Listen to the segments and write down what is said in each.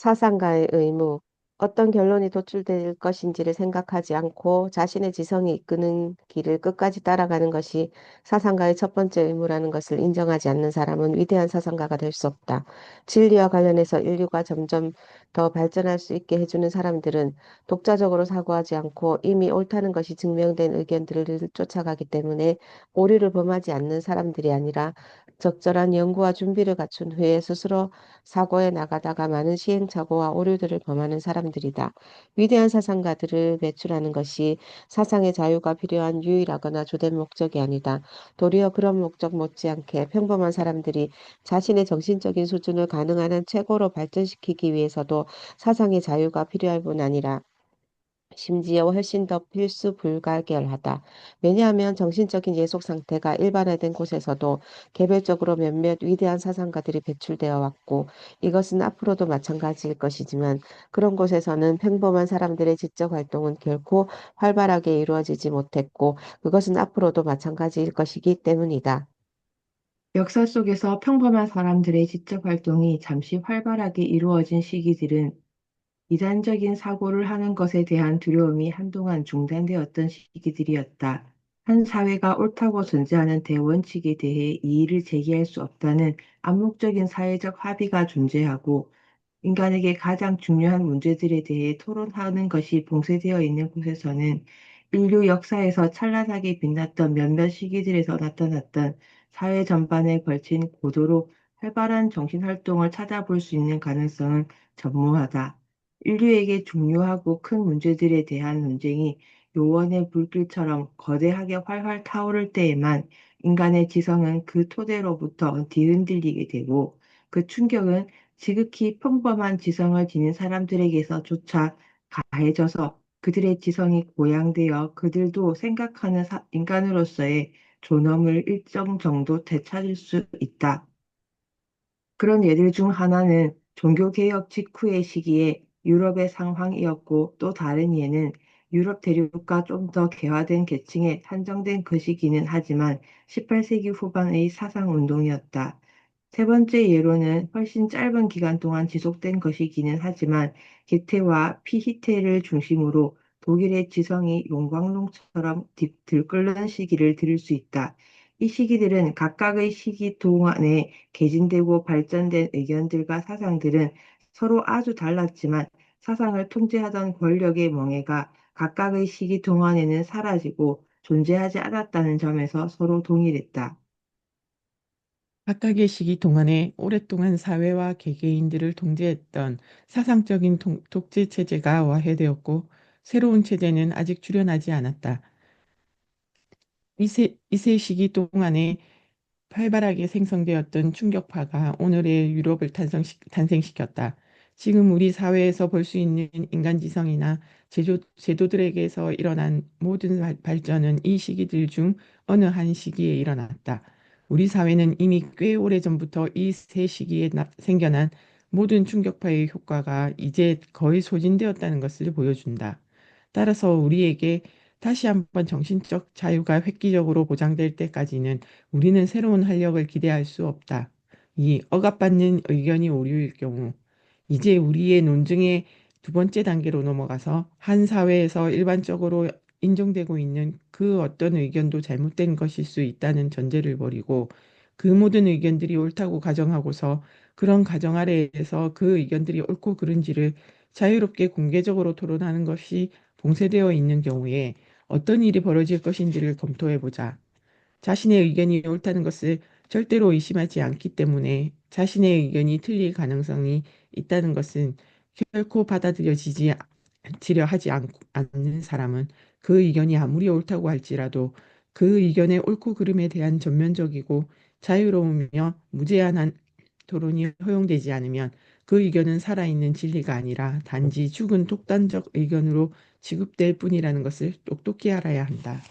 사상가의 의무, 어떤 결론이 도출될 것인지를 생각하지 않고 자신의 지성이 이끄는 길을 끝까지 따라가는 것이 사상가의 첫 번째 의무라는 것을 인정하지 않는 사람은 위대한 사상가가 될 수 없다. 진리와 관련해서 인류가 점점 더 발전할 수 있게 해주는 사람들은 독자적으로 사고하지 않고 이미 옳다는 것이 증명된 의견들을 쫓아가기 때문에 오류를 범하지 않는 사람들이 아니라 적절한 연구와 준비를 갖춘 후에 스스로 사고에 나가다가 많은 시행착오와 오류들을 범하는 사람들이다. 위대한 사상가들을 배출하는 것이 사상의 자유가 필요한 유일하거나 주된 목적이 아니다. 도리어 그런 목적 못지않게 평범한 사람들이 자신의 정신적인 수준을 가능한 한 최고로 발전시키기 위해서도 사상의 자유가 필요할 뿐 아니라 심지어 훨씬 더 필수 불가결하다. 왜냐하면 정신적인 예속 상태가 일반화된 곳에서도 개별적으로 몇몇 위대한 사상가들이 배출되어 왔고 이것은 앞으로도 마찬가지일 것이지만 그런 곳에서는 평범한 사람들의 지적 활동은 결코 활발하게 이루어지지 못했고 그것은 앞으로도 마찬가지일 것이기 때문이다. 역사 속에서 평범한 사람들의 지적 활동이 잠시 활발하게 이루어진 시기들은 이단적인 사고를 하는 것에 대한 두려움이 한동안 중단되었던 시기들이었다. 한 사회가 옳다고 존재하는 대원칙에 대해 이의를 제기할 수 없다는 암묵적인 사회적 합의가 존재하고 인간에게 가장 중요한 문제들에 대해 토론하는 것이 봉쇄되어 있는 곳에서는 인류 역사에서 찬란하게 빛났던 몇몇 시기들에서 나타났던 사회 전반에 걸친 고도로 활발한 정신활동을 찾아볼 수 있는 가능성은 전무하다. 인류에게 중요하고 큰 문제들에 대한 논쟁이 요원의 불길처럼 거대하게 활활 타오를 때에만 인간의 지성은 그 토대로부터 뒤흔들리게 되고 그 충격은 지극히 평범한 지성을 지닌 사람들에게서조차 가해져서 그들의 지성이 고양되어 그들도 생각하는 인간으로서의 존엄을 일정 정도 되찾을 수 있다. 그런 예들 중 하나는 종교개혁 직후의 시기에 유럽의 상황이었고 또 다른 예는 유럽 대륙과 좀 더 개화된 계층에 한정된 그 시기는 하지만 18세기 후반의 사상운동이었다. 세 번째 예로는 훨씬 짧은 기간 동안 지속된 것이기는 하지만 게테와 피히테를 중심으로 독일의 지성이 용광로처럼 들끓는 시기를 들을 수 있다. 이 시기들은 각각의 시기 동안에 개진되고 발전된 의견들과 사상들은 서로 아주 달랐지만 사상을 통제하던 권력의 멍해가 각각의 시기 동안에는 사라지고 존재하지 않았다는 점에서 서로 동일했다. 각각의 시기 동안에 오랫동안 사회와 개개인들을 통제했던 사상적인 독재 체제가 와해되었고 새로운 체제는 아직 출현하지 않았다. 이세 시기 동안에 활발하게 생성되었던 충격파가 오늘의 유럽을 탄생시켰다. 지금 우리 사회에서 볼 수 있는 인간 지성이나 제도들에게서 일어난 모든 발전은 이 시기들 중 어느 한 시기에 일어났다. 우리 사회는 이미 꽤 오래전부터 이 세 시기에 생겨난 모든 충격파의 효과가 이제 거의 소진되었다는 것을 보여준다. 따라서 우리에게 다시 한번 정신적 자유가 획기적으로 보장될 때까지는 우리는 새로운 활력을 기대할 수 없다. 이 억압받는 의견이 오류일 경우, 이제 우리의 논증의 두 번째 단계로 넘어가서 한 사회에서 일반적으로 인정되고 있는 그 어떤 의견도 잘못된 것일 수 있다는 전제를 버리고 그 모든 의견들이 옳다고 가정하고서 그런 가정 아래에서 그 의견들이 옳고 그른지를 자유롭게 공개적으로 토론하는 것이 봉쇄되어 있는 경우에 어떤 일이 벌어질 것인지를 검토해 보자. 자신의 의견이 옳다는 것을 절대로 의심하지 않기 때문에 자신의 의견이 틀릴 가능성이 있다는 것은 결코 받아들여지려 하지 않는 사람은 그 의견이 아무리 옳다고 할지라도 그 의견의 옳고 그름에 대한 전면적이고 자유로우며 무제한한 토론이 허용되지 않으면 그 의견은 살아있는 진리가 아니라 단지 죽은 독단적 의견으로 취급될 뿐이라는 것을 똑똑히 알아야 한다.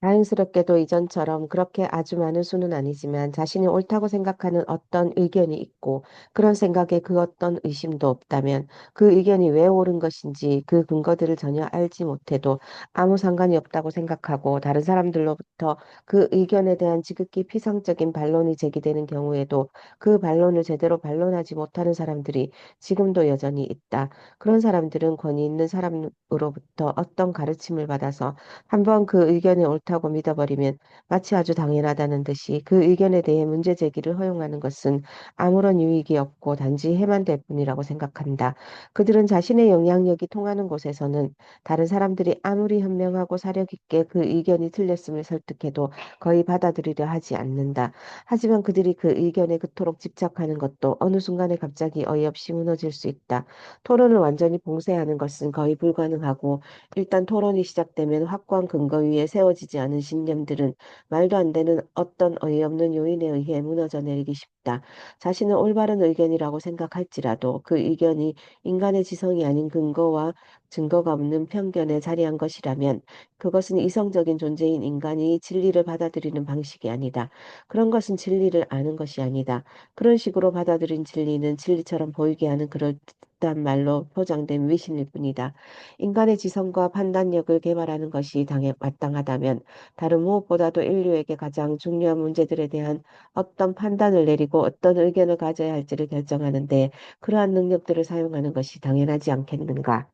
다행스럽게도 이전처럼 그렇게 아주 많은 수는 아니지만 자신이 옳다고 생각하는 어떤 의견이 있고 그런 생각에 그 어떤 의심도 없다면 그 의견이 왜 옳은 것인지 그 근거들을 전혀 알지 못해도 아무 상관이 없다고 생각하고 다른 사람들로부터 그 의견에 대한 지극히 피상적인 반론이 제기되는 경우에도 그 반론을 제대로 반론하지 못하는 사람들이 지금도 여전히 있다. 그런 사람들은 권위 있는 사람으로부터 어떤 가르침을 받아서 한번 그 의견이 옳다고 믿어버리면 마치 아주 당연하다는 듯이 그 의견에 대해 문제 제기를 허용하는 것은 아무런 유익이 없고 단지 해만 될 뿐이라고 생각한다. 그들은 자신의 영향력이 통하는 곳에서는 다른 사람들이 아무리 현명하고 사력 있게 그 의견이 틀렸음을 설득해도 거의 받아들이려 하지 않는다. 하지만 그들이 그 의견에 그토록 집착하는 것도 어느 순간에 갑자기 어이없이 무너질 수 있다. 토론을 완전히 봉쇄하는 것은 거의 불가능하고 일단 토론이 시작되면 확고한 근거 위에 세워지지 않은 신념들은 말도 안 되는 어떤 어이없는 요인에 의해 무너져 내리기 쉽다. 자신은 올바른 의견이라고 생각할지라도 그 의견이 인간의 지성이 아닌 근거와 증거가 없는 편견에 자리한 것이라면 그것은 이성적인 존재인 인간이 진리를 받아들이는 방식이 아니다. 그런 것은 진리를 아는 것이 아니다. 그런 식으로 받아들인 진리는 진리처럼 보이게 하는 그럴듯한 말로 포장된 위신일 뿐이다. 인간의 지성과 판단력을 개발하는 것이 마땅하다면 다른 무엇보다도 인류에게 가장 중요한 문제들에 대한 어떤 판단을 내리고 어떤 의견을 가져야 할지를 결정하는데 그러한 능력들을 사용하는 것이 당연하지 않겠는가?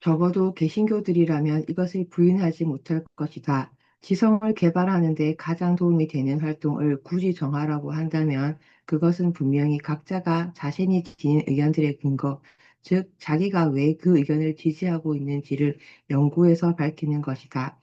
적어도 개신교들이라면 이것을 부인하지 못할 것이다. 지성을 개발하는 데 가장 도움이 되는 활동을 굳이 정하라고 한다면 그것은 분명히 각자가 자신이 지닌 의견들의 근거, 즉 자기가 왜 그 의견을 지지하고 있는지를 연구해서 밝히는 것이다.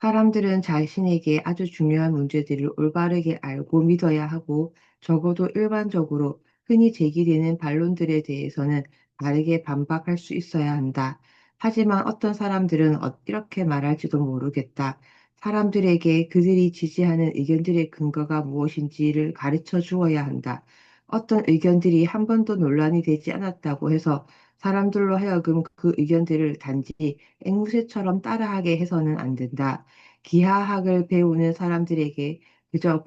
사람들은 자신에게 아주 중요한 문제들을 올바르게 알고 믿어야 하고 적어도 일반적으로 흔히 제기되는 반론들에 대해서는 다르게 반박할 수 있어야 한다. 하지만 어떤 사람들은 이렇게 말할지도 모르겠다. 사람들에게 그들이 지지하는 의견들의 근거가 무엇인지를 가르쳐 주어야 한다. 어떤 의견들이 한 번도 논란이 되지 않았다고 해서 사람들로 하여금 그 의견들을 단지 앵무새처럼 따라하게 해서는 안 된다. 기하학을 배우는 사람들에게 그저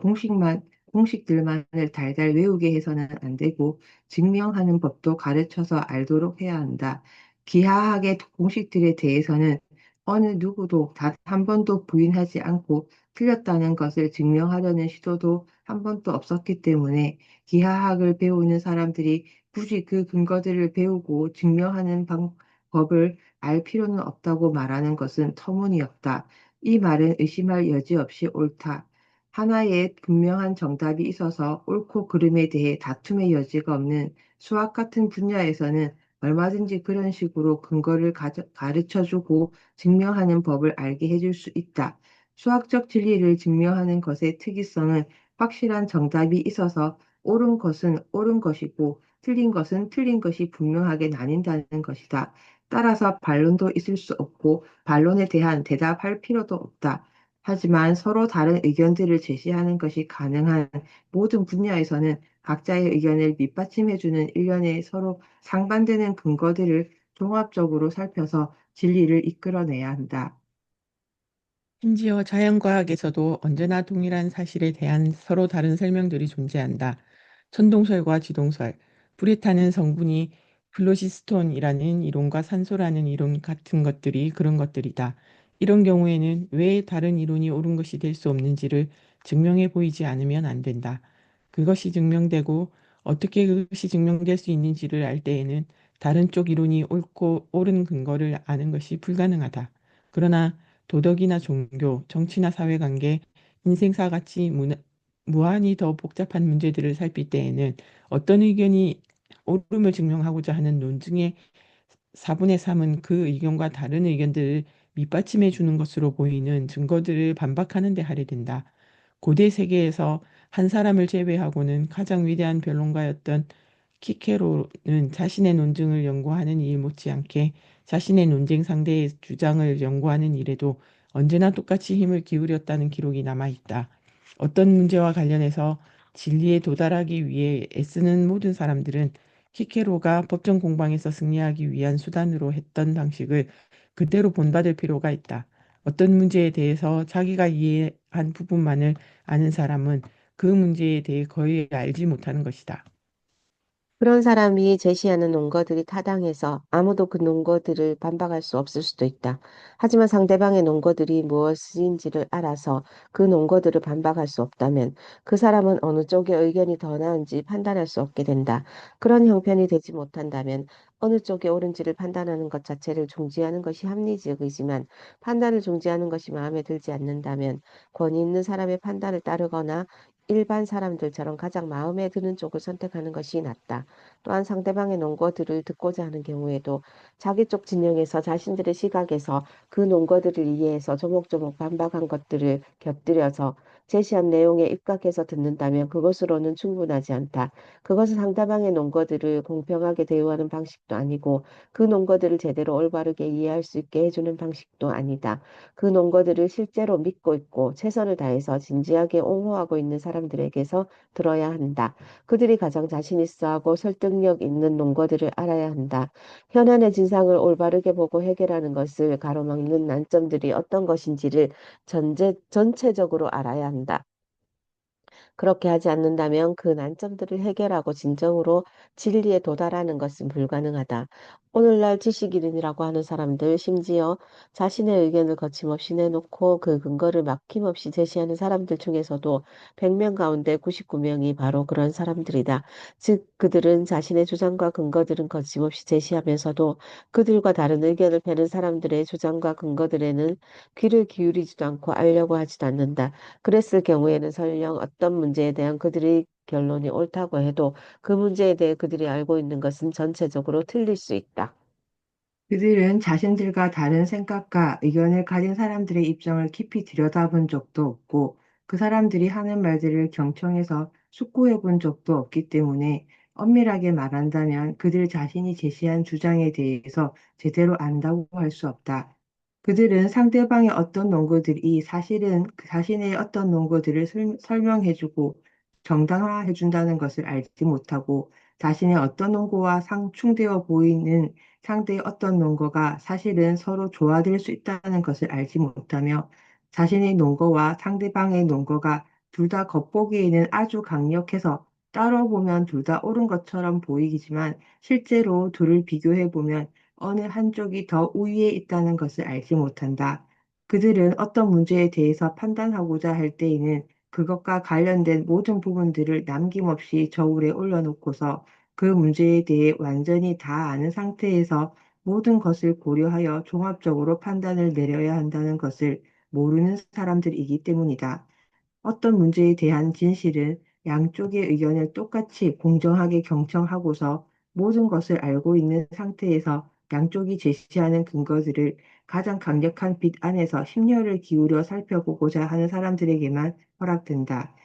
공식들만을 달달 외우게 해서는 안 되고 증명하는 법도 가르쳐서 알도록 해야 한다. 기하학의 공식들에 대해서는 어느 누구도 단 한 번도 부인하지 않고 틀렸다는 것을 증명하려는 시도도 한 번도 없었기 때문에 기하학을 배우는 사람들이 굳이 그 근거들을 배우고 증명하는 방법을 알 필요는 없다고 말하는 것은 터무니없다. 이 말은 의심할 여지 없이 옳다. 하나의 분명한 정답이 있어서 옳고 그름에 대해 다툼의 여지가 없는 수학 같은 분야에서는 얼마든지 그런 식으로 근거를 가르쳐주고 증명하는 법을 알게 해줄 수 있다. 수학적 진리를 증명하는 것의 특이성은 확실한 정답이 있어서 옳은 것은 옳은 것이고 틀린 것은 틀린 것이 분명하게 나뉜다는 것이다. 따라서 반론도 있을 수 없고 반론에 대한 대답할 필요도 없다. 하지만 서로 다른 의견들을 제시하는 것이 가능한 모든 분야에서는 각자의 의견을 밑받침해주는 일련의 서로 상반되는 근거들을 종합적으로 살펴서 진리를 이끌어내야 한다. 심지어 자연과학에서도 언제나 동일한 사실에 대한 서로 다른 설명들이 존재한다. 천동설과 지동설, 불에 타는 성분이 플로시스톤이라는 이론과 산소라는 이론 같은 것들이 그런 것들이다. 이런 경우에는 왜 다른 이론이 옳은 것이 될 수 없는지를 증명해 보이지 않으면 안 된다. 그것이 증명되고 어떻게 그것이 증명될 수 있는지를 알 때에는 다른 쪽 이론이 옳고 옳은 근거를 아는 것이 불가능하다. 그러나 도덕이나 종교, 정치나 사회관계, 인생사 같이 무한히 더 복잡한 문제들을 살필 때에는 어떤 의견이 옳음을 증명하고자 하는 논증의 4분의 3은 그 의견과 다른 의견들을 밑받침해 주는 것으로 보이는 증거들을 반박하는 데 할애된다. 고대 세계에서 한 사람을 제외하고는 가장 위대한 변론가였던 키케로는 자신의 논증을 연구하는 일 못지않게 자신의 논쟁 상대의 주장을 연구하는 일에도 언제나 똑같이 힘을 기울였다는 기록이 남아 있다. 어떤 문제와 관련해서 진리에 도달하기 위해 애쓰는 모든 사람들은 키케로가 법정 공방에서 승리하기 위한 수단으로 했던 방식을 그대로 본받을 필요가 있다. 어떤 문제에 대해서 자기가 이해한 부분만을 아는 사람은 그 문제에 대해 거의 알지 못하는 것이다. 그런 사람이 제시하는 논거들이 타당해서 아무도 그 논거들을 반박할 수 없을 수도 있다. 하지만 상대방의 논거들이 무엇인지를 알아서 그 논거들을 반박할 수 없다면 그 사람은 어느 쪽의 의견이 더 나은지 판단할 수 없게 된다. 그런 형편이 되지 못한다면 어느 쪽이 옳은지를 판단하는 것 자체를 중지하는 것이 합리적이지만 판단을 중지하는 것이 마음에 들지 않는다면 권위 있는 사람의 판단을 따르거나 일반 사람들처럼 가장 마음에 드는 쪽을 선택하는 것이 낫다. 또한 상대방의 논거들을 듣고자 하는 경우에도 자기 쪽 진영에서 자신들의 시각에서 그 논거들을 이해해서 조목조목 반박한 것들을 곁들여서 제시한 내용에 입각해서 듣는다면 그것으로는 충분하지 않다. 그것은 상대방의 논거들을 공평하게 대우하는 방식도 아니고 그 논거들을 제대로 올바르게 이해할 수 있게 해주는 방식도 아니다. 그 논거들을 실제로 믿고 있고 최선을 다해서 진지하게 옹호하고 있는 사람들에게서 들어야 한다. 그들이 가장 자신 있어 하고 설득력 있는 논거들을 알아야 한다. 현안의 진상을 올바르게 보고 해결하는 것을 가로막는 난점들이 어떤 것인지를 전체적으로 알아야 한다. 그렇게 하지 않는다면 그 난점들을 해결하고 진정으로 진리에 도달하는 것은 불가능하다. 오늘날 지식인이라고 하는 사람들, 심지어 자신의 의견을 거침없이 내놓고 그 근거를 막힘없이 제시하는 사람들 중에서도 100명 가운데 99명이 바로 그런 사람들이다. 즉, 그들은 자신의 주장과 근거들은 거침없이 제시하면서도 그들과 다른 의견을 펴는 사람들의 주장과 근거들에는 귀를 기울이지도 않고 알려고 하지도 않는다. 그랬을 경우에는 설령 어떤 문제에 대한 그들의 결론이 옳다고 해도 그 문제에 대해 그들이 알고 있는 것은 전체적으로 틀릴 수 있다. 그들은 자신들과 다른 생각과 의견을 가진 사람들의 입장을 깊이 들여다본 적도 없고 그 사람들이 하는 말들을 경청해서 숙고해 본 적도 없기 때문에 엄밀하게 말한다면 그들 자신이 제시한 주장에 대해서 제대로 안다고 할 수 없다. 그들은 상대방의 어떤 논거들이 사실은 그 자신의 어떤 논거들을 설명해주고 정당화해준다는 것을 알지 못하고 자신의 어떤 논거와 상충되어 보이는 상대의 어떤 논거가 사실은 서로 조화될 수 있다는 것을 알지 못하며 자신의 논거와 상대방의 논거가 둘 다 겉보기에는 아주 강력해서 따로 보면 둘 다 옳은 것처럼 보이지만 실제로 둘을 비교해 보면 어느 한쪽이 더 우위에 있다는 것을 알지 못한다. 그들은 어떤 문제에 대해서 판단하고자 할 때에는 그것과 관련된 모든 부분들을 남김없이 저울에 올려놓고서 그 문제에 대해 완전히 다 아는 상태에서 모든 것을 고려하여 종합적으로 판단을 내려야 한다는 것을 모르는 사람들이기 때문이다. 어떤 문제에 대한 진실은 양쪽의 의견을 똑같이 공정하게 경청하고서 모든 것을 알고 있는 상태에서 양쪽이 제시하는 근거들을 가장 강력한 빛 안에서 심려를 기울여 살펴보고자 하는 사람들에게만 허락된다.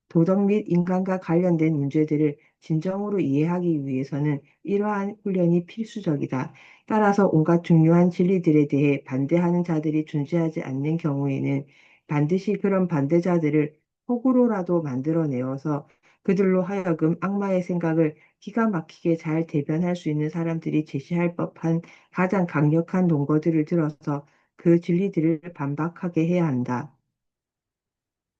도덕 및 인간과 관련된 문제들을 진정으로 이해하기 위해서는 이러한 훈련이 필수적이다. 따라서 온갖 중요한 진리들에 대해 반대하는 자들이 존재하지 않는 경우에는 반드시 그런 반대자들을 호구로라도 만들어내어서 그들로 하여금 악마의 생각을 기가 막히게 잘 대변할 수 있는 사람들이 제시할 법한 가장 강력한 논거들을 들어서 그 진리들을 반박하게 해야 한다.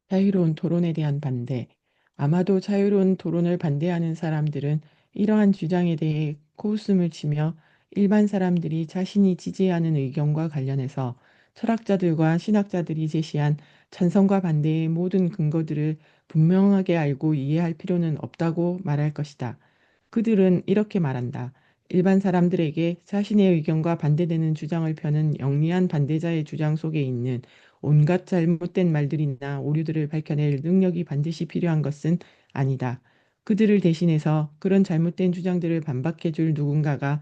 자유로운 토론에 대한 반대. 아마도 자유로운 토론을 반대하는 사람들은 이러한 주장에 대해 코웃음을 치며 일반 사람들이 자신이 지지하는 의견과 관련해서 철학자들과 신학자들이 제시한 찬성과 반대의 모든 근거들을 분명하게 알고 이해할 필요는 없다고 말할 것이다. 그들은 이렇게 말한다. 일반 사람들에게 자신의 의견과 반대되는 주장을 펴는 영리한 반대자의 주장 속에 있는 온갖 잘못된 말들이나 오류들을 밝혀낼 능력이 반드시 필요한 것은 아니다. 그들을 대신해서 그런 잘못된 주장들을 반박해줄 누군가가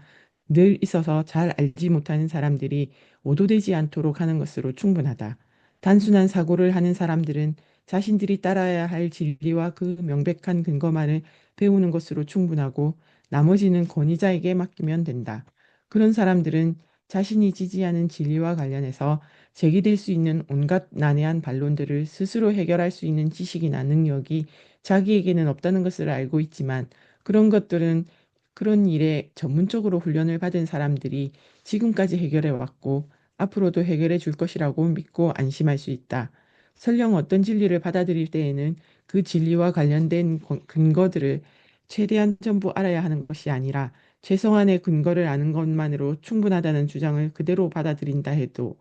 늘 있어서 잘 알지 못하는 사람들이 오도되지 않도록 하는 것으로 충분하다. 단순한 사고를 하는 사람들은 자신들이 따라야 할 진리와 그 명백한 근거만을 배우는 것으로 충분하고 나머지는 권위자에게 맡기면 된다. 그런 사람들은 자신이 지지하는 진리와 관련해서 제기될 수 있는 온갖 난해한 반론들을 스스로 해결할 수 있는 지식이나 능력이 자기에게는 없다는 것을 알고 있지만 그런 것들은 그런 일에 전문적으로 훈련을 받은 사람들이 지금까지 해결해 왔고 앞으로도 해결해 줄 것이라고 믿고 안심할 수 있다. 설령 어떤 진리를 받아들일 때에는 그 진리와 관련된 근거들을 최대한 전부 알아야 하는 것이 아니라 최소한의 근거를 아는 것만으로 충분하다는 주장을 그대로 받아들인다 해도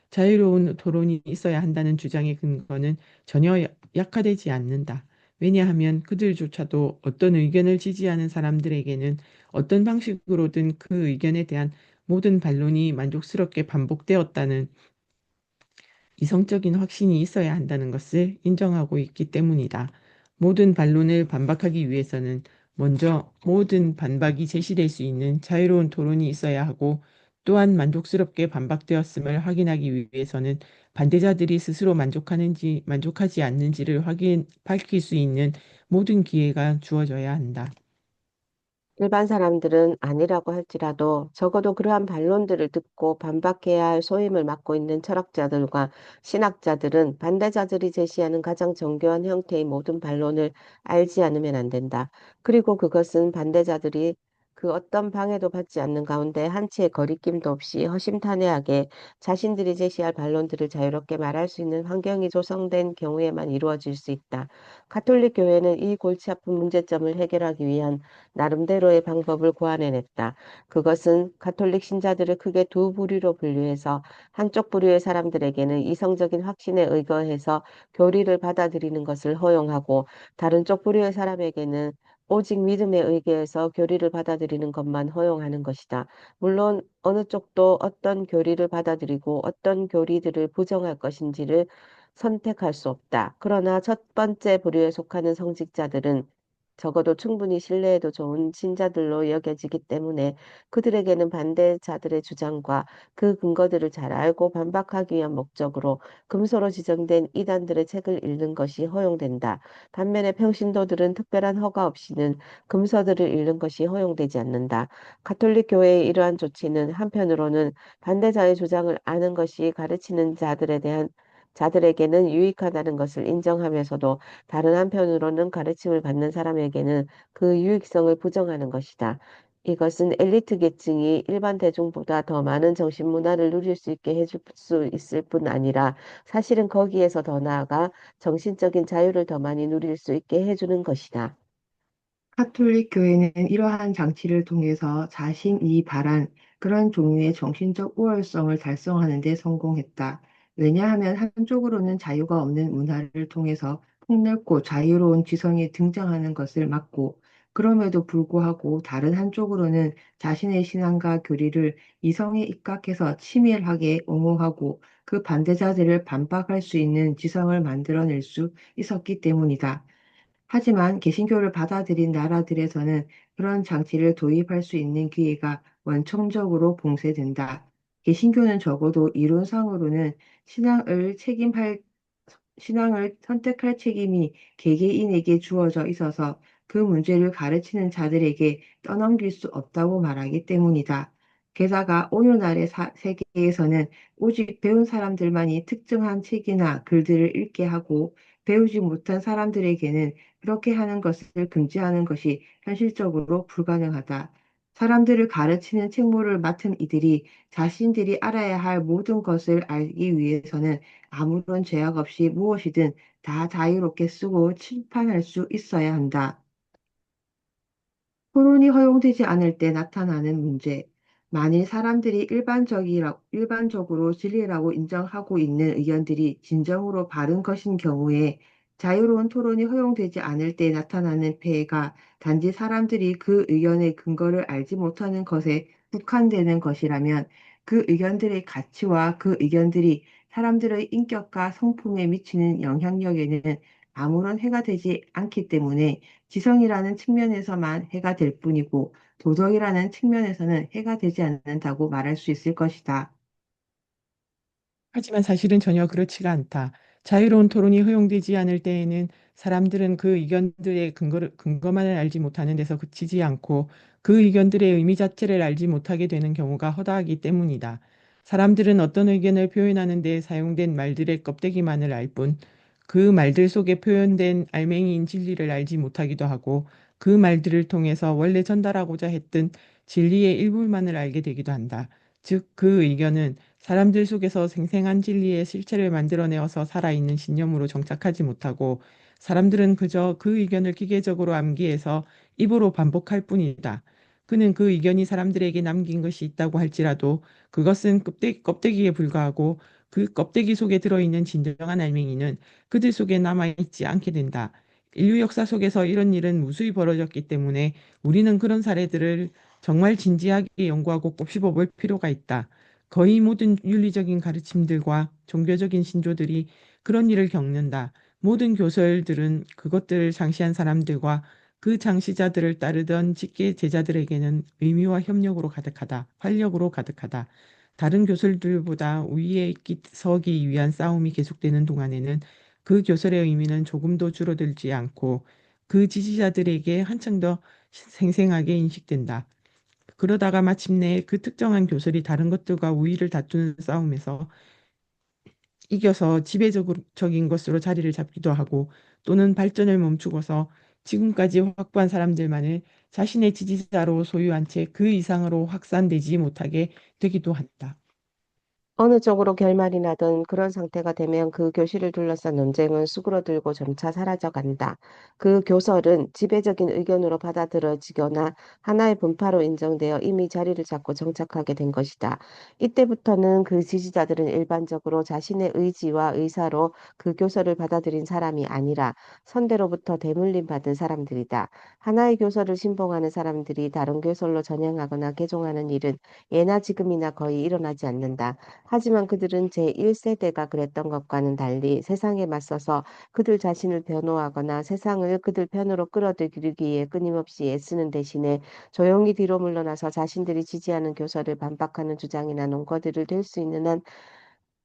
자유로운 토론이 있어야 한다는 주장의 근거는 전혀 약화되지 않는다. 왜냐하면 그들조차도 어떤 의견을 지지하는 사람들에게는 어떤 방식으로든 그 의견에 대한 모든 반론이 만족스럽게 반복되었다는 이성적인 확신이 있어야 한다는 것을 인정하고 있기 때문이다. 모든 반론을 반박하기 위해서는 먼저 모든 반박이 제시될 수 있는 자유로운 토론이 있어야 하고 또한 만족스럽게 반박되었음을 확인하기 위해서는 반대자들이 스스로 만족하는지 만족하지 않는지를 밝힐 수 있는 모든 기회가 주어져야 한다. 일반 사람들은 아니라고 할지라도 적어도 그러한 반론들을 듣고 반박해야 할 소임을 맡고 있는 철학자들과 신학자들은 반대자들이 제시하는 가장 정교한 형태의 모든 반론을 알지 않으면 안 된다. 그리고 그것은 반대자들이 그 어떤 방해도 받지 않는 가운데 한치의 거리낌도 없이 허심탄회하게 자신들이 제시할 반론들을 자유롭게 말할 수 있는 환경이 조성된 경우에만 이루어질 수 있다. 가톨릭 교회는 이 골치 아픈 문제점을 해결하기 위한 나름대로의 방법을 고안해냈다. 그것은 가톨릭 신자들을 크게 두 부류로 분류해서 한쪽 부류의 사람들에게는 이성적인 확신에 의거해서 교리를 받아들이는 것을 허용하고 다른 쪽 부류의 사람에게는 오직 믿음에 의거해서 교리를 받아들이는 것만 허용하는 것이다. 물론 어느 쪽도 어떤 교리를 받아들이고 어떤 교리들을 부정할 것인지를 선택할 수 없다. 그러나 첫 번째 부류에 속하는 성직자들은 적어도 충분히 신뢰해도 좋은 신자들로 여겨지기 때문에 그들에게는 반대자들의 주장과 그 근거들을 잘 알고 반박하기 위한 목적으로 금소로 지정된 이단들의 책을 읽는 것이 허용된다. 반면에 평신도들은 특별한 허가 없이는 금서들을 읽는 것이 허용되지 않는다. 가톨릭 교회의 이러한 조치는 한편으로는 반대자의 주장을 아는 것이 가르치는 자들에게는 유익하다는 것을 인정하면서도 다른 한편으로는 가르침을 받는 사람에게는 그 유익성을 부정하는 것이다. 이것은 엘리트 계층이 일반 대중보다 더 많은 정신 문화를 누릴 수 있게 해줄 수 있을 뿐 아니라 사실은 거기에서 더 나아가 정신적인 자유를 더 많이 누릴 수 있게 해주는 것이다. 카톨릭 교회는 이러한 장치를 통해서 자신이 바란 그런 종류의 정신적 우월성을 달성하는 데 성공했다. 왜냐하면 한쪽으로는 자유가 없는 문화를 통해서 폭넓고 자유로운 지성이 등장하는 것을 막고, 그럼에도 불구하고 다른 한쪽으로는 자신의 신앙과 교리를 이성에 입각해서 치밀하게 옹호하고 그 반대자들을 반박할 수 있는 지성을 만들어낼 수 있었기 때문이다. 하지만 개신교를 받아들인 나라들에서는 그런 장치를 도입할 수 있는 기회가 원천적으로 봉쇄된다. 개신교는 적어도 이론상으로는 신앙을 책임할 신앙을 선택할 책임이 개개인에게 주어져 있어서 그 문제를 가르치는 자들에게 떠넘길 수 없다고 말하기 때문이다. 게다가 오늘날의 세계에서는 오직 배운 사람들만이 특정한 책이나 글들을 읽게 하고 배우지 못한 사람들에게는 그렇게 하는 것을 금지하는 것이 현실적으로 불가능하다. 사람들을 가르치는 책무를 맡은 이들이 자신들이 알아야 할 모든 것을 알기 위해서는 아무런 제약 없이 무엇이든 다 자유롭게 쓰고 침판할 수 있어야 한다. 토론이 허용되지 않을 때 나타나는 문제. 만일 사람들이 일반적으로 진리라고 인정하고 있는 의견들이 진정으로 바른 것인 경우에 자유로운 토론이 허용되지 않을 때 나타나는 폐해가 단지 사람들이 그 의견의 근거를 알지 못하는 것에 국한되는 것이라면, 그 의견들의 가치와 그 의견들이 사람들의 인격과 성품에 미치는 영향력에는 아무런 해가 되지 않기 때문에 지성이라는 측면에서만 해가 될 뿐이고 도덕이라는 측면에서는 해가 되지 않는다고 말할 수 있을 것이다. 하지만 사실은 전혀 그렇지가 않다. 자유로운 토론이 허용되지 않을 때에는 사람들은 그 의견들의 근거만을 알지 못하는 데서 그치지 않고 그 의견들의 의미 자체를 알지 못하게 되는 경우가 허다하기 때문이다. 사람들은 어떤 의견을 표현하는 데 사용된 말들의 껍데기만을 알 뿐, 그 말들 속에 표현된 알맹이인 진리를 알지 못하기도 하고, 그 말들을 통해서 원래 전달하고자 했던 진리의 일부만을 알게 되기도 한다. 즉, 그 의견은 사람들 속에서 생생한 진리의 실체를 만들어내어서 살아있는 신념으로 정착하지 못하고 사람들은 그저 그 의견을 기계적으로 암기해서 입으로 반복할 뿐이다. 그는 그 의견이 사람들에게 남긴 것이 있다고 할지라도 그것은 껍데기에 불과하고 그 껍데기 속에 들어있는 진정한 알맹이는 그들 속에 남아있지 않게 된다. 인류 역사 속에서 이런 일은 무수히 벌어졌기 때문에 우리는 그런 사례들을 정말 진지하게 연구하고 곱씹어 볼 필요가 있다. 거의 모든 윤리적인 가르침들과 종교적인 신조들이 그런 일을 겪는다. 모든 교설들은 그것들을 창시한 사람들과 그 창시자들을 따르던 직계 제자들에게는 의미와 협력으로 가득하다. 활력으로 가득하다. 다른 교설들보다 우위에 서기 위한 싸움이 계속되는 동안에는 그 교설의 의미는 조금도 줄어들지 않고 그 지지자들에게 한층 더 생생하게 인식된다. 그러다가 마침내 그 특정한 교설이 다른 것들과 우위를 다투는 싸움에서 이겨서 지배적인 것으로 자리를 잡기도 하고 또는 발전을 멈추고서 지금까지 확보한 사람들만을 자신의 지지자로 소유한 채 그 이상으로 확산되지 못하게 되기도 한다. 어느 쪽으로 결말이 나든 그런 상태가 되면 그 교실을 둘러싼 논쟁은 수그러들고 점차 사라져간다. 그 교설은 지배적인 의견으로 받아들여지거나 하나의 분파로 인정되어 이미 자리를 잡고 정착하게 된 것이다. 이때부터는 그 지지자들은 일반적으로 자신의 의지와 의사로 그 교설을 받아들인 사람이 아니라 선대로부터 대물림 받은 사람들이다. 하나의 교설을 신봉하는 사람들이 다른 교설로 전향하거나 개종하는 일은 예나 지금이나 거의 일어나지 않는다. 하지만 그들은 제1세대가 그랬던 것과는 달리 세상에 맞서서 그들 자신을 변호하거나 세상을 그들 편으로 끌어들이기 위해 끊임없이 애쓰는 대신에 조용히 뒤로 물러나서 자신들이 지지하는 교설을 반박하는 주장이나 논거들을 들 수 있는 한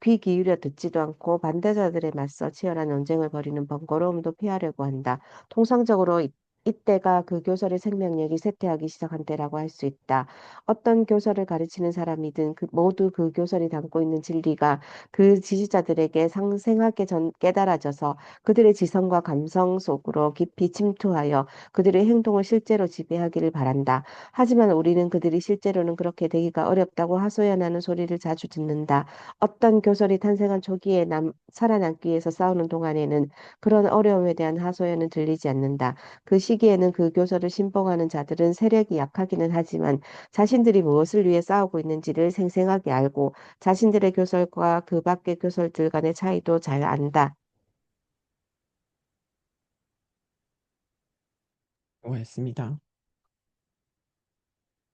귀 기울여 듣지도 않고 반대자들에 맞서 치열한 논쟁을 벌이는 번거로움도 피하려고 한다. 통상적으로 이때가 그 교설의 생명력이 쇠퇴하기 시작한 때라고 할 수 있다. 어떤 교설을 가르치는 사람이든 모두 그 교설이 담고 있는 진리가 그 지지자들에게 상생하게 깨달아져서 그들의 지성과 감성 속으로 깊이 침투하여 그들의 행동을 실제로 지배하기를 바란다. 하지만 우리는 그들이 실제로는 그렇게 되기가 어렵다고 하소연하는 소리를 자주 듣는다. 어떤 교설이 탄생한 초기에 살아남기 위해서 싸우는 동안에는 그런 어려움에 대한 하소연은 들리지 않는다. 그 시기에는 그 교설을 신봉하는 자들은 세력이 약하기는 하지만 자신들이 무엇을 위해 싸우고 있는지를 생생하게 알고 자신들의 교설과 그 밖의 교설들 간의 차이도 잘 안다. 고맙습니다.